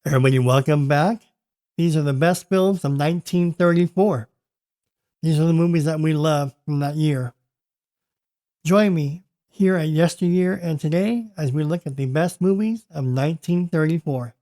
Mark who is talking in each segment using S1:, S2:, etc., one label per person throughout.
S1: Everybody, welcome back. These are the best films of 1934. These are the movies that we love from that year. Join me here at Yesteryear and today as we look at the best movies of 1934.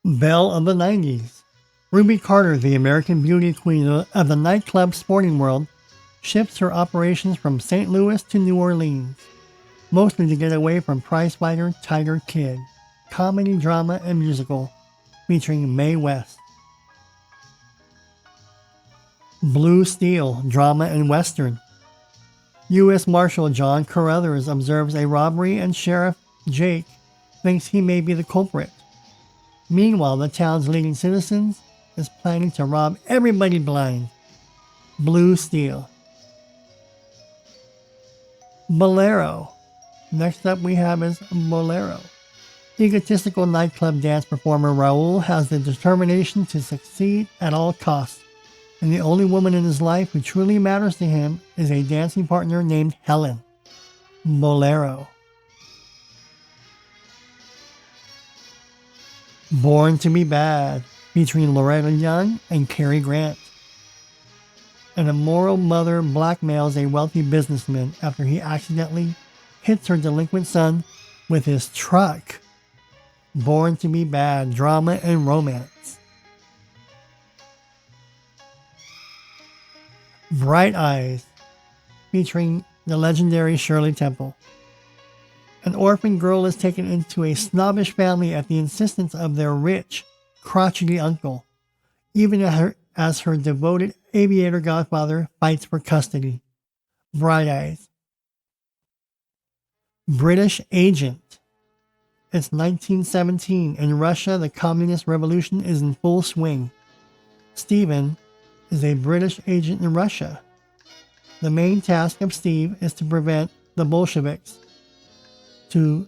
S1: Belle of the 90s. Ruby Carter, the American beauty queen of the nightclub sporting world, shifts her operations from St. Louis to New Orleans, mostly to get away from prizefighter Tiger Kid. Comedy, drama, and musical, featuring Mae West. Blue Steel, drama and western. U.S. Marshal John Carruthers observes a robbery and Sheriff Jake thinks he may be the culprit. Meanwhile, the town's leading citizens is planning to rob everybody blind. Blue Steel. Bolero. Next up we have is Bolero. Egotistical nightclub dance performer Raul has the determination to succeed at all costs, and the only woman in his life who truly matters to him is a dancing partner named Helen. Bolero. Born to be Bad, featuring Loretta Young and Cary Grant. An immoral mother blackmails a wealthy businessman after he accidentally hits her delinquent son with his truck. Born to be Bad, drama and romance. Bright Eyes, featuring the legendary Shirley Temple. An orphan girl is taken into a snobbish family at the insistence of their rich, crotchety uncle, even as her devoted aviator godfather fights for custody. Bright Eyes. British Agent. It's 1917. In Russia, the Communist Revolution is in full swing. Stephen is a British agent in Russia. The main task of Steve is to prevent the Bolsheviks to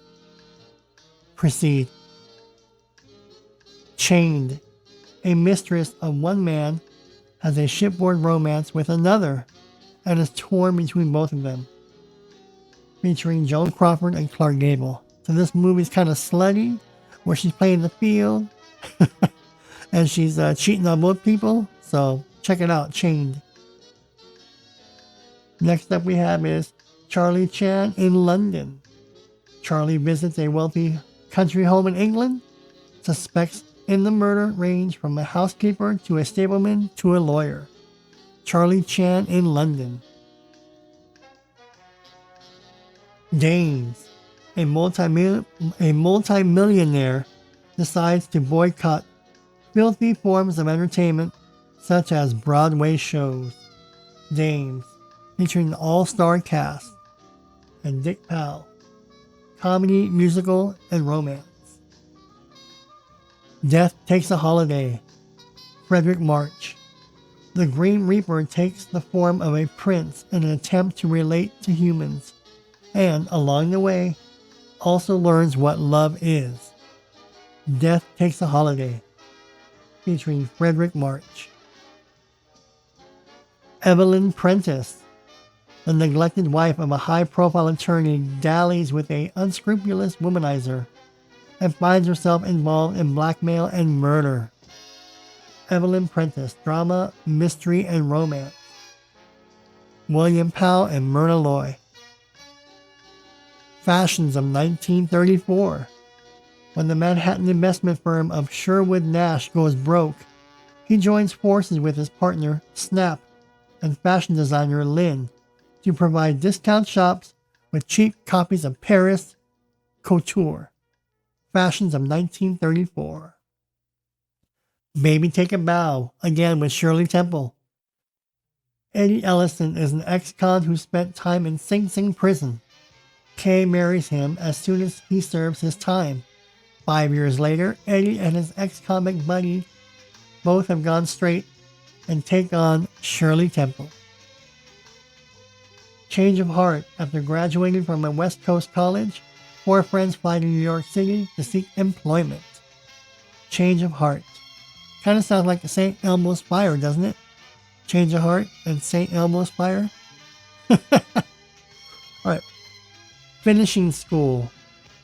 S1: proceed. Chained. A mistress of one man has a shipboard romance with another and is torn between both of them. Featuring Joan Crawford and Clark Gable. So this movie's kind of slutty, where she's playing the field and she's cheating on both people. So check it out, Chained. Next up we have is Charlie Chan in London. Charlie visits a wealthy country home in England. Suspects in the murder range from a housekeeper to a stableman to a lawyer. Charlie Chan in London. Danes. A multi-millionaire decides to boycott filthy forms of entertainment such as Broadway shows. Dames, featuring an all-star cast, and Dick Powell. Comedy, musical, and romance. Death Takes a Holiday. Frederick March. The Green Reaper takes the form of a prince in an attempt to relate to humans, and along the way, also learns what love is. Death Takes a Holiday, featuring Frederick March. Evelyn Prentice. The neglected wife of a high-profile attorney dallies with an unscrupulous womanizer and finds herself involved in blackmail and murder. Evelyn Prentice, drama, mystery, and romance. William Powell and Myrna Loy. Fashions of 1934. When the Manhattan investment firm of Sherwood Nash goes broke, he joins forces with his partner, Snap, and fashion designer Lynn to provide discount shops with cheap copies of Paris Couture. Fashions of 1934. Baby Take a Bow, again with Shirley Temple. Eddie Ellison is an ex-con who spent time in Sing Sing prison. Kay marries him as soon as he serves his time, 5 years later, Eddie and his ex-comic buddy both have gone straight and take on Shirley Temple. Change of heart. After graduating from a West Coast college, 4 friends fly to New York City to seek employment. Change of heart. Kind of sounds like St. Elmo's Fire, doesn't it? Change of heart and St. Elmo's Fire. Alright. Finishing school.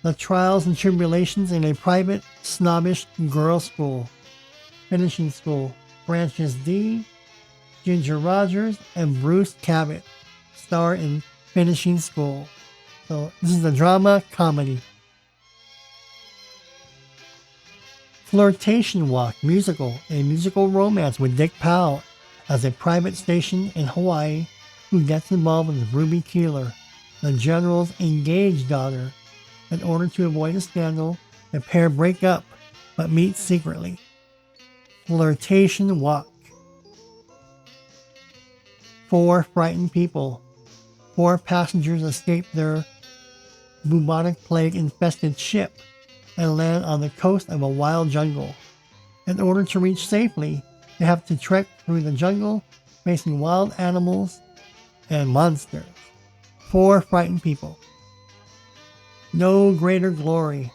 S1: The trials and tribulations in a private, snobbish girls' school. Finishing school. Branches D, Ginger Rogers, and Bruce Cabot star in Finishing School. So this is a drama comedy. Flirtation Walk musical, a musical romance with Dick Powell as a private station in Hawaii who gets involved with Ruby Keeler, the general's engaged daughter. In order to avoid a scandal, the pair break up but meet secretly. Flirtation Walk. 4 frightened people. 4 passengers escape their bubonic plague-infested ship and land on the coast of a wild jungle. In order to reach safely, they have to trek through the jungle, facing wild animals and monsters. 4 frightened people. No Greater Glory.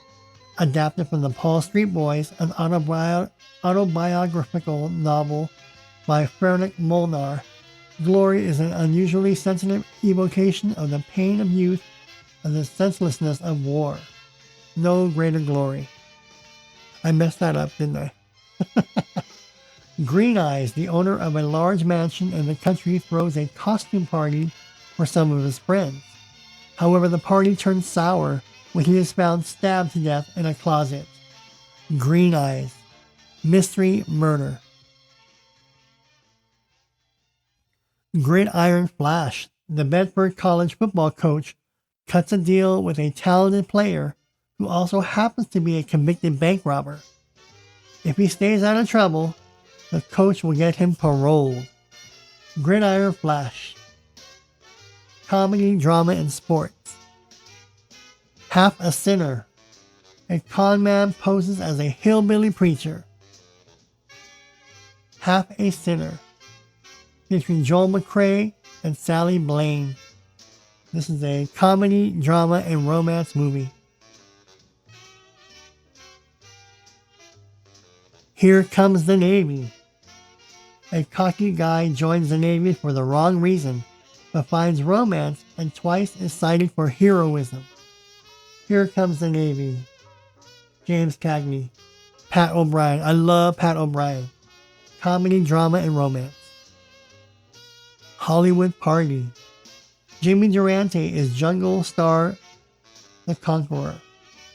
S1: Adapted from the Paul Street Boys, an autobiographical novel by Frederick Molnar. Glory is an unusually sensitive evocation of the pain of youth and the senselessness of war. No Greater Glory. I messed that up, didn't I? Green Eyes, the owner of a large mansion in the country, throws a costume party for some of his friends. However, the party turns sour when he is found stabbed to death in a closet. Green Eyes. Mystery murder. Gridiron Flash. The Bedford College football coach cuts a deal with a talented player who also happens to be a convicted bank robber. If he stays out of trouble, the coach will get him paroled. Gridiron Flash. Comedy, drama, and sports. Half a Sinner. A con man poses as a hillbilly preacher. Half a Sinner. Featuring Joel McCrea and Sally Blaine. This is a comedy, drama, and romance movie. Here Comes the Navy. A cocky guy joins the Navy for the wrong reason, but finds romance and twice is cited for heroism. Here Comes the Navy. James Cagney. Pat O'Brien. I love Pat O'Brien. Comedy, drama, and romance. Hollywood Party. Jimmy Durante is jungle star the Conqueror,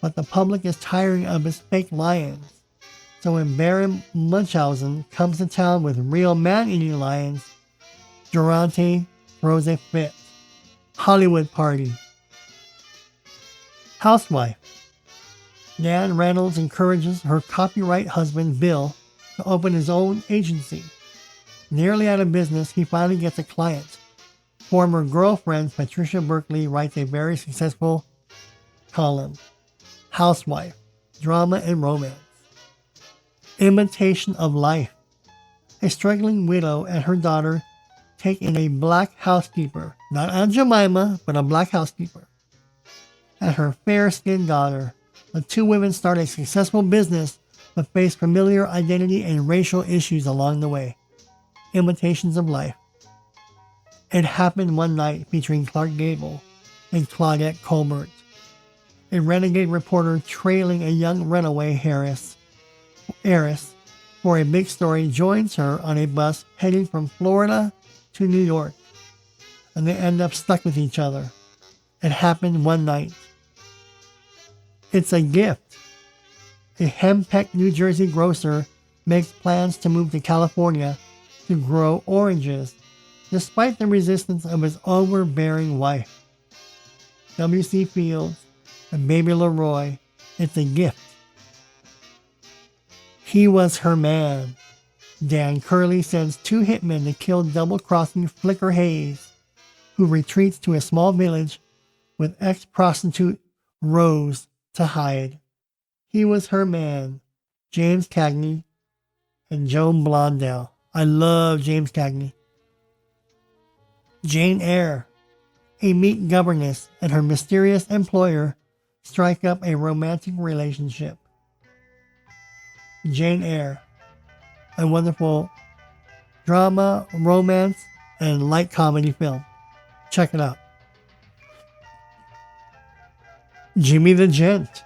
S1: but the public is tiring of his fake lions. So when Baron Munchausen comes to town with real man-eating lions, Durante throws a fit. Hollywood Party. Housewife. Nan Reynolds encourages her copyright husband Bill to open his own agency. Nearly out of business, he finally gets a client. Former girlfriend Patricia Berkeley writes a very successful column. Housewife. Drama and romance. Imitation of Life. A struggling widow and her daughter take in a black housekeeper, not Aunt Jemima, but a black housekeeper, and her fair-skinned daughter. The 2 women start a successful business but face familiar identity and racial issues along the way. Imitations of Life. It Happened One Night, featuring Clark Gable and Claudette Colbert. A renegade reporter trailing a young runaway heiress for a big story joins her on a bus heading from Florida to New York, and they end up stuck with each other. It Happened One Night. It's a Gift. A Hempec, New Jersey grocer makes plans to move to California to grow oranges, despite the resistance of his overbearing wife. W.C. Fields and Baby Leroy. It's a Gift. He Was Her Man. Dan Curley sends 2 hitmen to kill double-crossing Flicker Hayes, who retreats to a small village with ex-prostitute Rose to hide. He Was Her Man, James Cagney, and Joan Blondell. I love James Cagney. Jane Eyre. A meek governess and her mysterious employer strike up a romantic relationship. Jane Eyre. A wonderful drama, romance, and light comedy film. Check it out. Jimmy the Gent.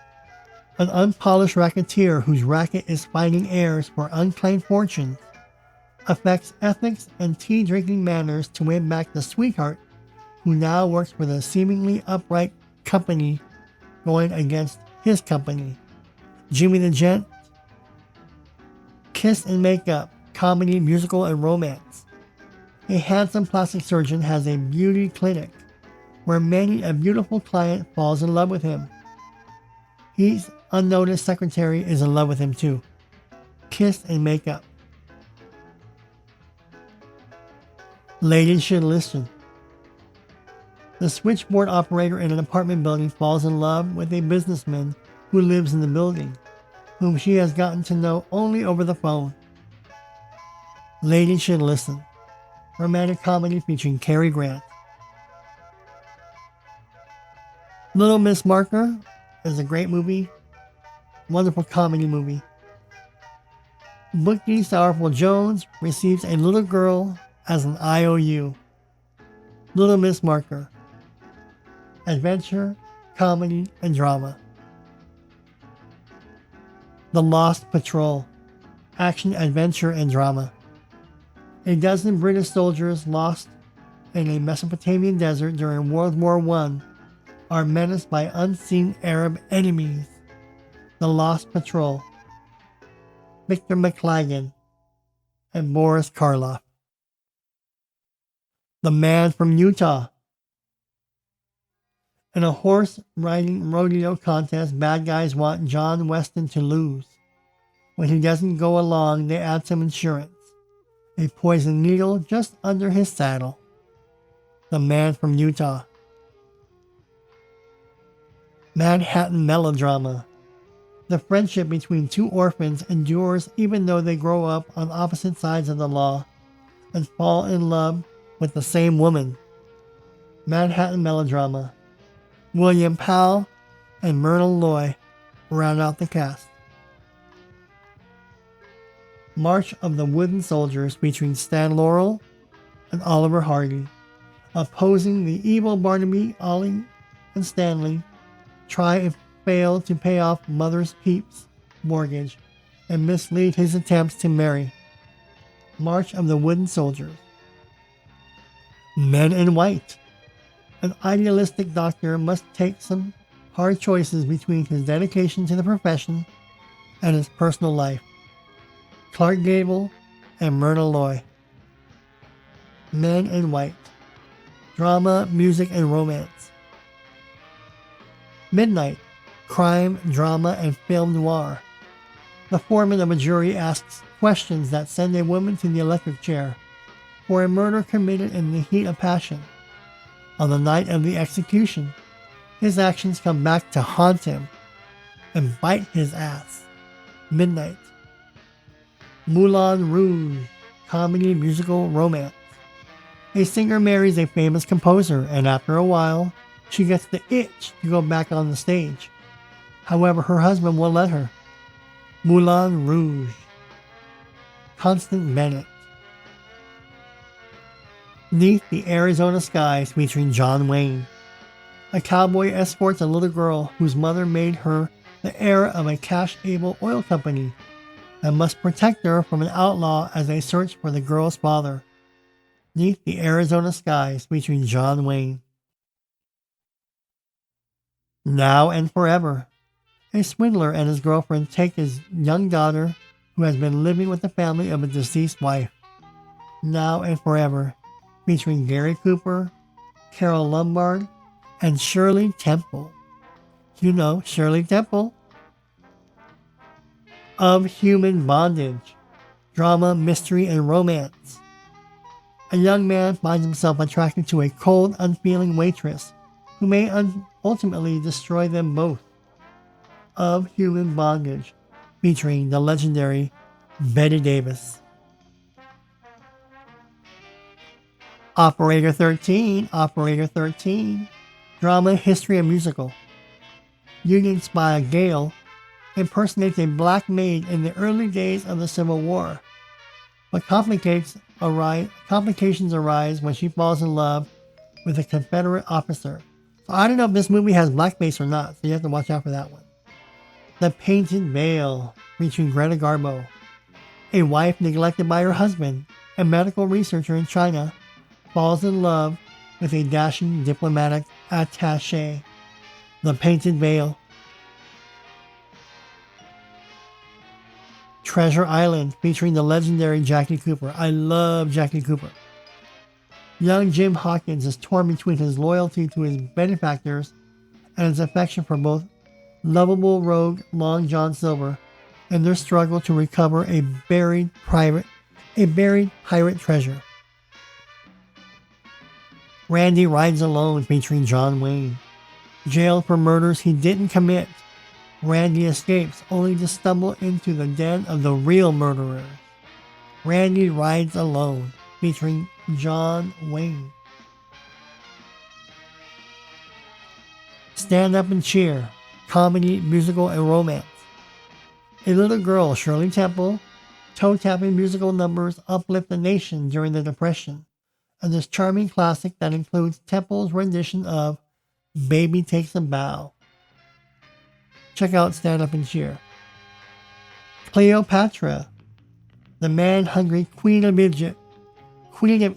S1: An unpolished racketeer whose racket is finding heirs for unclaimed fortunes, affects ethics and tea-drinking manners to win back the sweetheart who now works for the seemingly upright company going against his company. Jimmy the Gent. Kiss and Makeup, comedy, musical, and romance. A handsome plastic surgeon has a beauty clinic where many a beautiful client falls in love with him. His unnoticed secretary is in love with him too. Kiss and Makeup. Ladies Should Listen. The switchboard operator in an apartment building falls in love with a businessman who lives in the building, whom she has gotten to know only over the phone. Ladies Should Listen. Romantic comedy featuring Cary Grant. Little Miss Marker is a great movie. Wonderful comedy movie. Bookie Sourful Jones receives a little girl as an IOU. Little Miss Marker. Adventure, comedy, and drama. The Lost Patrol. Action, adventure, and drama. A dozen British soldiers lost in a Mesopotamian desert during World War I are menaced by unseen Arab enemies. The Lost Patrol. Victor McLagan and Boris Karloff. The Man from Utah. In a horse riding rodeo contest, bad guys want John Weston to lose. When he doesn't go along, they add some insurance. A poison needle just under his saddle. The Man from Utah. Manhattan melodrama. The friendship between two orphans endures even though they grow up on opposite sides of the law and fall in love with the same woman. Manhattan melodrama. William Powell and Myrna Loy round out the cast. March of the Wooden Soldiers featuring Stan Laurel and Oliver Hardy. Opposing the evil Barnaby, Ollie, and Stanley try and fail to pay off Mother's Peeps' mortgage and mislead his attempts to marry. March of the Wooden Soldiers. Men in White. An idealistic doctor must take some hard choices between his dedication to the profession and his personal life. Clark Gable and Myrna Loy. Men in White. Drama, music, and romance. Midnight. Crime, drama, and film noir. The foreman of a jury asks questions that send a woman to the electric chair for a murder committed in the heat of passion. On the night of the execution, his actions come back to haunt him and bite his ass. Midnight. Moulin Rouge. Comedy, musical, romance. A singer marries a famous composer, and after a while, she gets the itch to go back on the stage. However, her husband won't let her. Moulin Rouge. Constance Bennett. 'Neath the Arizona Skies featuring John Wayne. A cowboy escorts a little girl whose mother made her the heir of a cash-able oil company and must protect her from an outlaw as they search for the girl's father. 'Neath the Arizona Skies featuring John Wayne. Now and Forever. A swindler and his girlfriend take his young daughter who has been living with the family of a deceased wife. Now and Forever, featuring Gary Cooper, Carol Lombard, and Shirley Temple. You know Shirley Temple. Of Human Bondage. Drama, mystery, and romance. A young man finds himself attracted to a cold, unfeeling waitress who may ultimately destroy them both. of Human Bondage, featuring the legendary Betty Davis. Operator 13, Operator 13, drama, history, and musical. Union spy Gale impersonates a black maid in the early days of the Civil War, but complications arise when she falls in love with a Confederate officer. So I don't know if this movie has blackface or not, so you have to watch out for that one. The Painted Veil, featuring Greta Garbo. A wife neglected by her husband, a medical researcher in China, falls in love with a dashing diplomatic attaché. The Painted Veil. Treasure Island, featuring the legendary Jackie Cooper. I love Jackie Cooper. Young Jim Hawkins is torn between his loyalty to his benefactors and his affection for both lovable rogue Long John Silver and their struggle to recover a buried pirate treasure. Randy Rides Alone, featuring John Wayne. Jailed for murders he didn't commit, Randy escapes only to stumble into the den of the real murderer. Randy Rides Alone, featuring John Wayne. Stand Up and Cheer, comedy, musical, and romance. A little girl, Shirley Temple, toe-tapping musical numbers uplift the nation during the Depression, and this charming classic that includes Temple's rendition of Baby Takes a Bow. Check out Stand Up and Cheer. Cleopatra, the man-hungry Queen of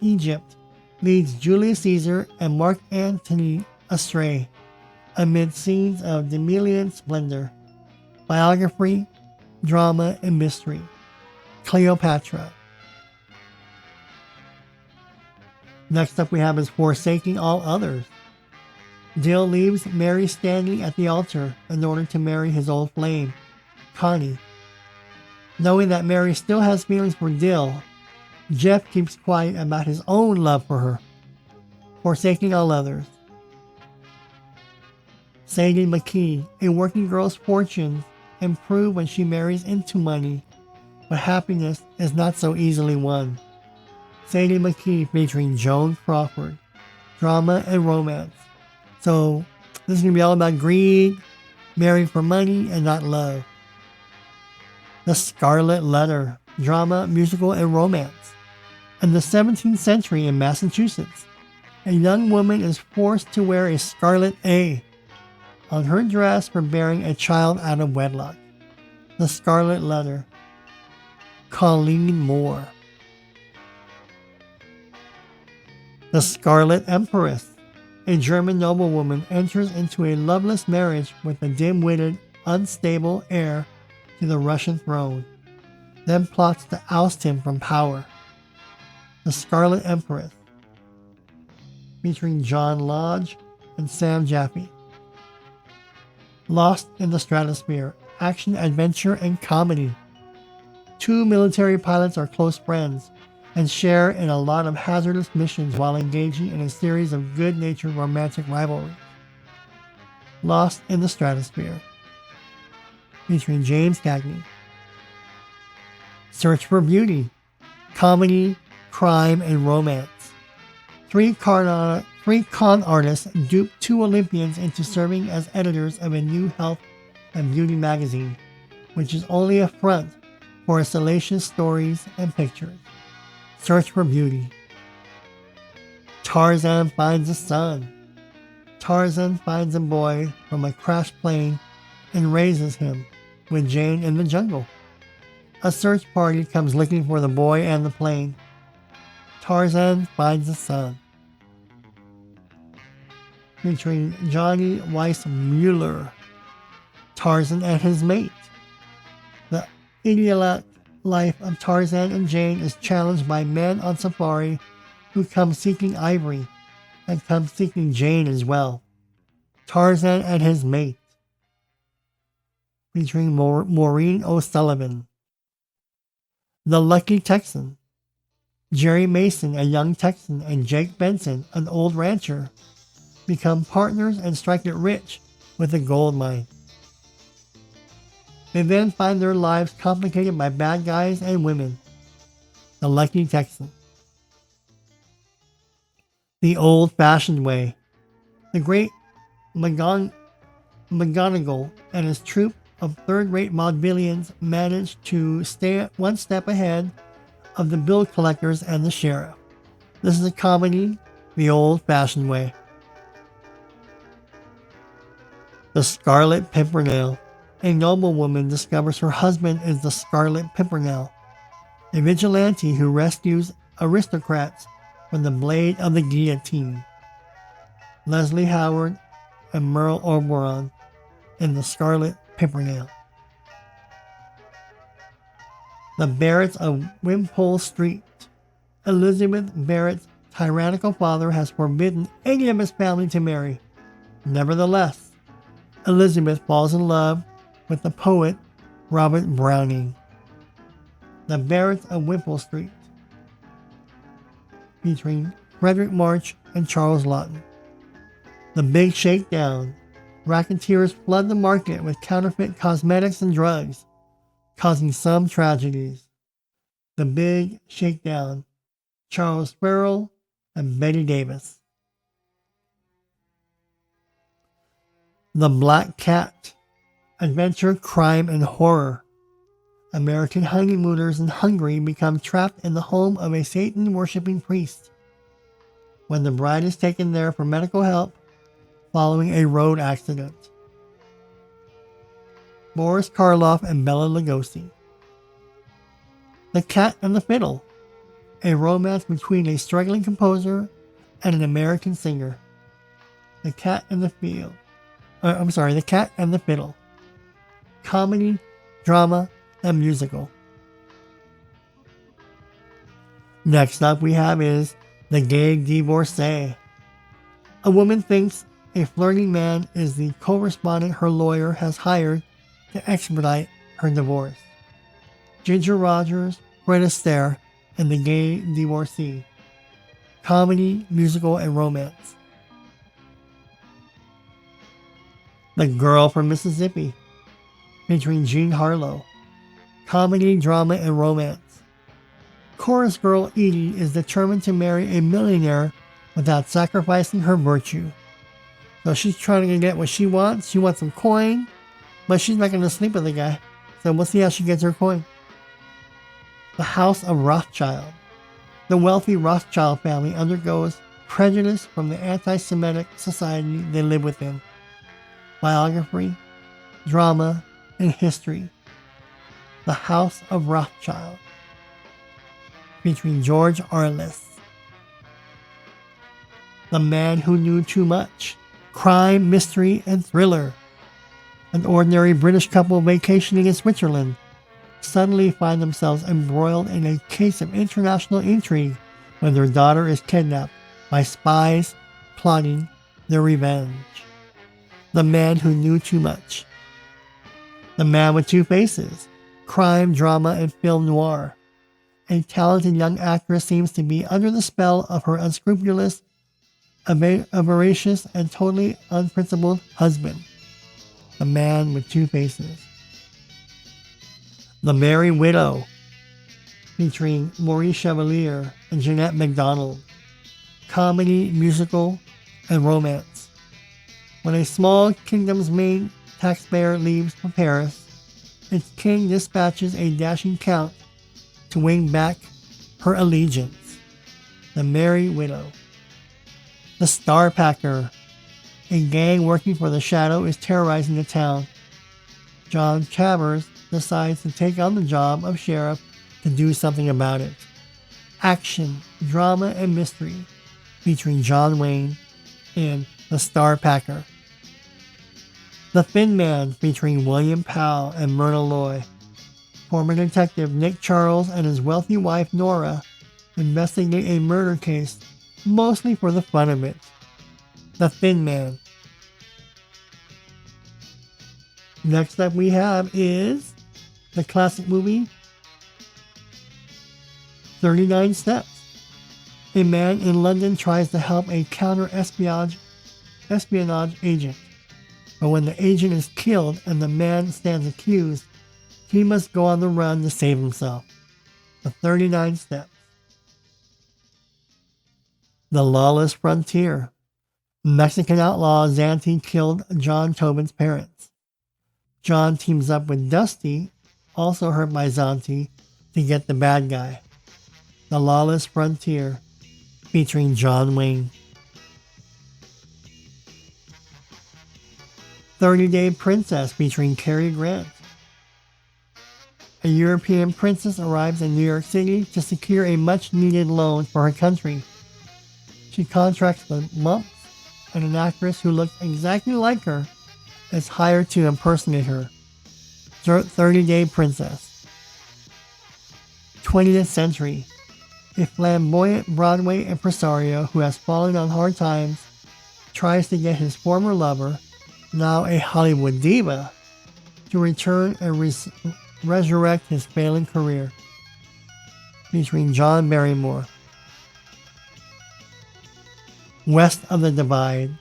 S1: Egypt, leads Julius Caesar and Mark Antony astray amid scenes of Demelian splendor, biography, drama, and mystery. Cleopatra. Next up we have is Forsaking All Others. Dill leaves Mary standing at the altar in order to marry his old flame, Connie. Knowing that Mary still has feelings for Dill, Jeff keeps quiet about his own love for her. Forsaking All Others. Sadie McKee, a working girl's fortunes improve when she marries into money, but happiness is not so easily won. Sadie McKee, featuring Joan Crawford. Drama and romance. So this is going to be all about greed, marrying for money, and not love. The Scarlet Letter. Drama, musical, and romance. In the 17th century in Massachusetts, a young woman is forced to wear a scarlet A on her dress for bearing a child out of wedlock. The Scarlet Letter. Colleen Moore. The Scarlet Empress. A German noblewoman enters into a loveless marriage with a dim-witted, unstable heir to the Russian throne, then plots to oust him from power. The Scarlet Empress, featuring John Lodge and Sam Jaffe. Lost in the Stratosphere, action, adventure, and comedy. Two military pilots are close friends and share in a lot of hazardous missions while engaging in a series of good-natured romantic rivalries. Lost in the Stratosphere, featuring James Cagney. Search for Beauty, comedy, crime, and romance. Three con artists dupe two Olympians into serving as editors of a new health and beauty magazine, which is only a front for salacious stories and pictures. Search for Beauty. Tarzan Finds a Son. Tarzan finds a boy from a crashed plane and raises him with Jane in the jungle. A search party comes looking for the boy and the plane. Tarzan Finds a Son. Featuring Johnny Weissmuller. Tarzan and His Mate. The idyllic life of Tarzan and Jane is challenged by men on safari who come seeking ivory and come seeking Jane as well. Tarzan and His Mate. Featuring Maureen O'Sullivan. The Lucky Texan. Jerry Mason, a young Texan, and Jake Benson, an old rancher, become partners and strike it rich with a gold mine. They then find their lives complicated by bad guys and women. The Lucky Texan. The Old-Fashioned Way. The great McGonagall and his troupe of third-rate vaudevillians managed to stay one step ahead of the bill collectors and the sheriff. This is a comedy, the old-fashioned way. The Scarlet Pimpernel. A noblewoman discovers her husband is the Scarlet Pimpernel, a vigilante who rescues aristocrats from the blade of the guillotine. Leslie Howard and Merle Oberon in The Scarlet Pimpernel. The Barretts of Wimpole Street. Elizabeth Barrett's tyrannical father has forbidden any of his family to marry. Nevertheless, Elizabeth falls in love with the poet Robert Browning. The Barretts of Wimpole Street, featuring Frederick March and Charles Laughton. The Big Shakedown. Racketeers flood the market with counterfeit cosmetics and drugs, causing some tragedies. The Big Shakedown. Charles Farrell and Betty Davis. The Black Cat. Adventure, crime, and horror. American honeymooners in Hungary become trapped in the home of a Satan-worshipping priest when the bride is taken there for medical help following a road accident. Boris Karloff and Bela Lugosi. The Cat and the Fiddle. A romance between a struggling composer and an American singer. The Cat and the Fiddle. The Cat and the Fiddle. Comedy, drama, and musical. Next up we have is The Gay Divorcee. A woman thinks a flirting man is the correspondent her lawyer has hired to expedite her divorce. Ginger Rogers, Fred Astaire, and The Gay Divorcee. Comedy, musical, and romance. The Girl from Mississippi, featuring Jean Harlow. Comedy, drama, and romance. Chorus girl Edie is determined to marry a millionaire without sacrificing her virtue. So she's trying to get what she wants. She wants some coin, but she's not going to sleep with the guy. So we'll see how she gets her coin. The House of Rothschild. The wealthy Rothschild family undergoes prejudice from the anti-Semitic society they live within. Biography, drama, and history. The House of Rothschild, featuring George Arliss. The Man Who Knew Too Much. Crime, mystery, and thriller. An ordinary British couple vacationing in Switzerland suddenly find themselves embroiled in a case of international intrigue when their daughter is kidnapped by spies plotting their revenge. The Man Who Knew Too Much. The Man with Two Faces. Crime, drama, and film noir. A talented young actress seems to be under the spell of her unscrupulous, avaricious, and totally unprincipled husband. The Man with Two Faces. The Merry Widow, featuring Maurice Chevalier and Jeanette MacDonald. Comedy, musical, and romance. When a small kingdom's main taxpayer leaves for Paris, its king dispatches a dashing count to win back her allegiance. The Merry Widow. The Star Packer. A gang working for the Shadow is terrorizing the town. John Travers decides to take on the job of sheriff to do something about it. Action, drama, and mystery, featuring John Wayne in The Star Packer. The Thin Man, featuring William Powell and Myrna Loy. Former detective Nick Charles and his wealthy wife Nora investigate a murder case, mostly for the fun of it. The Thin Man. Next up we have is the classic movie 39 Steps. A man in London tries to help a counter-espionage agent, but when the agent is killed and the man stands accused, He must go on the run to save himself. The 39 Steps. The Lawless Frontier. Mexican outlaw Zanti killed John Tobin's parents. John teams up with Dusty, also hurt by Zanti, to get the bad guy. The Lawless Frontier, featuring John Wayne. 30-Day Princess, featuring Cary Grant. A European princess arrives in New York City to secure a much-needed loan for her country. She contracts with Mumps, and an actress who looks exactly like her is hired to impersonate her. 30-Day Princess. 20th Century. A flamboyant Broadway impresario who has fallen on hard times tries to get his former lover, now a Hollywood diva, to return and resurrect his failing career. Featuring John Barrymore. West of the Divide.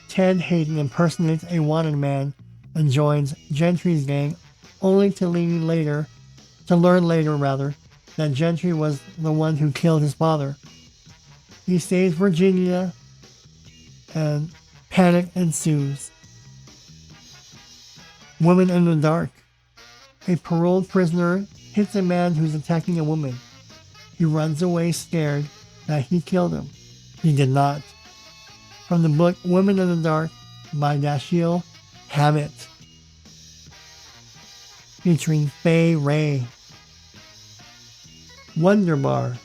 S1: Ted Hayden impersonates a wanted man and joins Gentry's gang, only to learn later that Gentry was the one who killed his father. He saves Virginia, and panic ensues. Woman in the Dark. A paroled prisoner hits a man who's attacking a woman. He runs away scared that he killed him. He did not. From the book Women in the Dark by Dashiell Hammett. Featuring Fay Wray. Wonder Bar.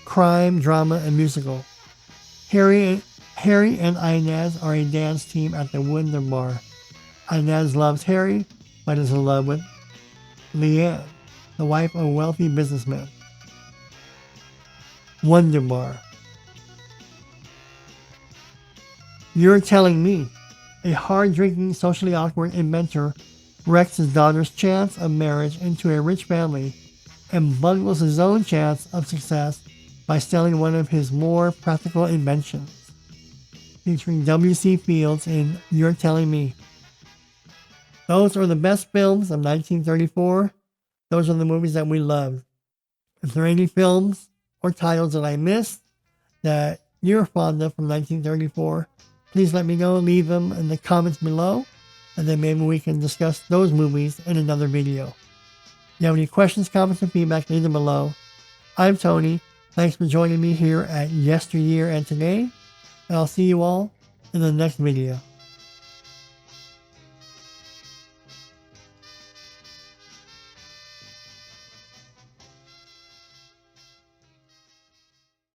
S1: Crime, drama, and musical. Harry and Inez are a dance team at the Wonder Bar. Inez loves Harry, but is in love with Leanne, the wife of a wealthy businessman. Wonder Bar. You're Telling Me. A hard-drinking, socially awkward inventor wrecks his daughter's chance of marriage into a rich family and bungles his own chance of success by selling one of his more practical inventions. Featuring W.C. Fields in You're Telling Me. Those are the best films of 1934. Those are the movies that we loved. If there are any films or titles that I missed that you're fond of from 1934, please let me know. Leave them in the comments below, and then maybe we can discuss those movies in another video. If you have any questions, comments, and feedback, leave them below. I'm Tony. Thanks for joining me here at Yesteryear and Today, and I'll see you all in the next video.